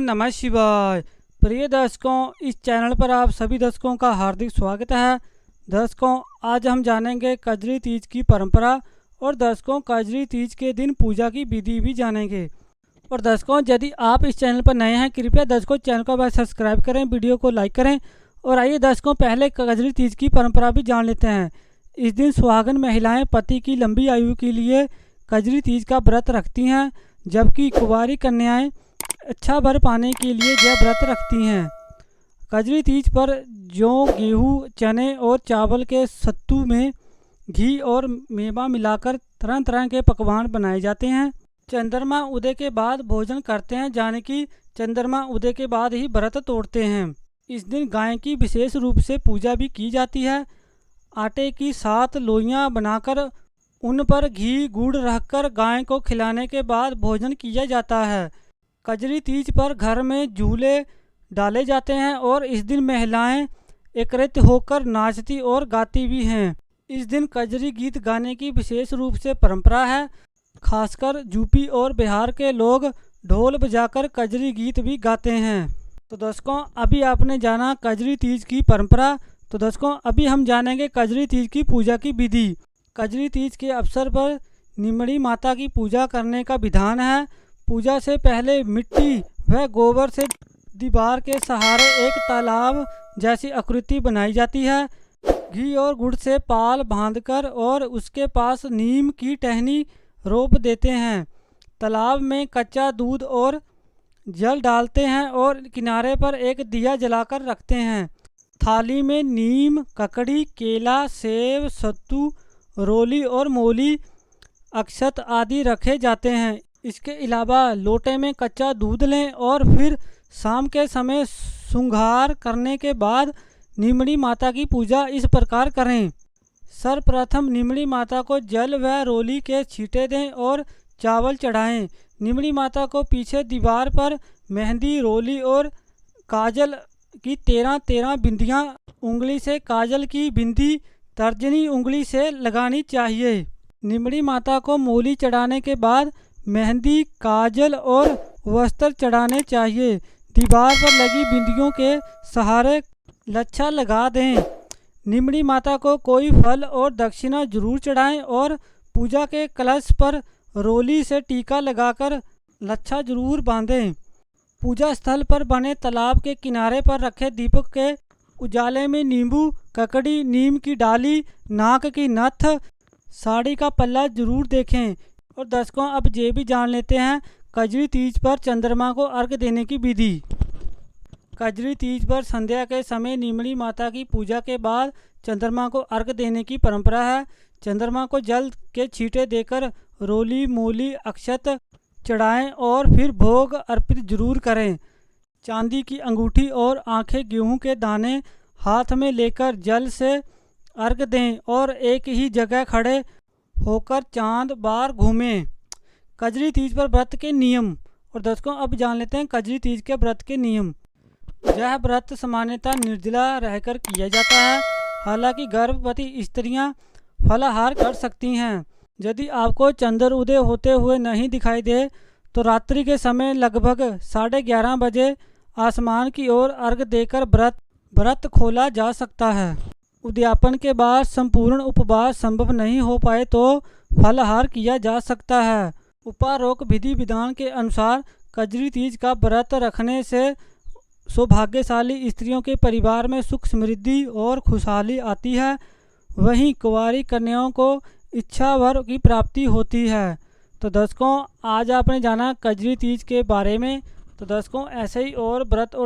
नमः शिवाय। प्रिय दर्शकों, इस चैनल पर आप सभी दर्शकों का हार्दिक स्वागत है। दर्शकों, आज हम जानेंगे कजरी तीज की परंपरा और दर्शकों कजरी तीज के दिन पूजा की विधि भी जानेंगे। और दर्शकों, यदि आप इस चैनल पर नए हैं, कृपया दर्शकों चैनल को सब्सक्राइब करें, वीडियो को लाइक करें। और आइए दर्शकों, पहले कजरी तीज की परंपरा भी जान लेते हैं। इस दिन सुहागन महिलाएं पति की लंबी आयु के लिए कजरी तीज का व्रत रखती हैं, जबकि कुंवारी कन्याएं अच्छा वर पाने के लिए यह व्रत रखती हैं। कजरी तीज पर जौ, गेहूँ, चने और चावल के सत्तू में घी और मेवा मिलाकर तरह तरह के पकवान बनाए जाते हैं। चंद्रमा उदय के बाद भोजन करते हैं, यानी कि चंद्रमा उदय के बाद ही व्रत तोड़ते हैं। इस दिन गाय की विशेष रूप से पूजा भी की जाती है। आटे की 7 लोइयाँ बनाकर उन पर घी गुड़ रखकर गाय को खिलाने के बाद भोजन किया जाता है। कजरी तीज पर घर में झूले डाले जाते हैं और इस दिन महिलाएं एकत्रित होकर नाचती और गाती भी हैं। इस दिन कजरी गीत गाने की विशेष रूप से परंपरा है। खासकर यूपी और बिहार के लोग ढोल बजाकर कजरी गीत भी गाते हैं। तो दर्शकों, अभी आपने जाना कजरी तीज की परंपरा। तो दर्शकों, अभी हम जानेंगे कजरी तीज की पूजा की विधि। कजरी तीज के अवसर पर निमड़ी माता की पूजा करने का विधान है। पूजा से पहले मिट्टी व गोबर से दीवार के सहारे एक तालाब जैसी आकृति बनाई जाती है। घी और गुड़ से पाल बांधकर और उसके पास नीम की टहनी रोप देते हैं। तालाब में कच्चा दूध और जल डालते हैं और किनारे पर एक दिया जलाकर रखते हैं। थाली में नीम, ककड़ी, केला, सेब, सत्तू, रोली और मोली, अक्षत आदि रखे जाते हैं। इसके अलावा लोटे में कच्चा दूध लें और फिर शाम के समय शुंगार करने के बाद निमड़ी माता की पूजा इस प्रकार करें। सर्वप्रथम निमड़ी माता को जल व रोली के छींटे दें और चावल चढ़ाएं। निमड़ी माता को पीछे दीवार पर मेहंदी, रोली और काजल की 13 बिंदियाँ उंगली से काजल की बिंदी तर्जनी उंगली से लगानी चाहिए। निमड़ी माता को मोली चढ़ाने के बाद मेहंदी, काजल और वस्त्र चढ़ाने चाहिए। दीवार पर लगी बिंदियों के सहारे लच्छा लगा दें। निमड़ी माता को कोई फल और दक्षिणा जरूर चढ़ाएं और पूजा के कलश पर रोली से टीका लगाकर लच्छा जरूर बांधें। पूजा स्थल पर बने तालाब के किनारे पर रखे दीपक के उजाले में नींबू, ककड़ी, नीम की डाली, नाक की नथ, साड़ी का पल्ला जरूर देखें। और दर्शकों, अब ये भी जान लेते हैं कजरी तीज पर चंद्रमा को अर्घ देने की विधि। कजरी तीज पर संध्या के समय निमड़ी माता की पूजा के बाद चंद्रमा को अर्घ देने की परंपरा है। चंद्रमा को जल के छींटे देकर रोली, मोली, अक्षत चढ़ाएं और फिर भोग अर्पित जरूर करें। चांदी की अंगूठी और आंखें गेहूं के दाने हाथ में लेकर जल से अर्घ दें और एक ही जगह खड़े होकर चांद बार घूमें। कजरी तीज पर व्रत के नियम। और दर्शकों, अब जान लेते हैं कजरी तीज के व्रत के नियम। यह व्रत सामान्यतः निर्जला रहकर किया जाता है। हालांकि गर्भवती स्त्रियां फलाहार कर सकती हैं। यदि आपको चंद्र उदय होते हुए नहीं दिखाई दे तो रात्रि के समय लगभग 11:30 बजे आसमान की ओर अर्घ देकर व्रत खोला जा सकता है। उद्यापन के बाद संपूर्ण उपवास संभव नहीं हो पाए तो फलाहार किया जा सकता है। उपरोक्त विधि विधान के अनुसार कजरी तीज का व्रत रखने से सौभाग्यशाली स्त्रियों के परिवार में सुख, समृद्धि और खुशहाली आती है। वहीं कुंवारी कन्याओं को इच्छा वर की प्राप्ति होती है। तो दर्शकों, आज आपने जाना कजरी तीज के बारे में। तो दर्शकों, ऐसे ही और व्रत और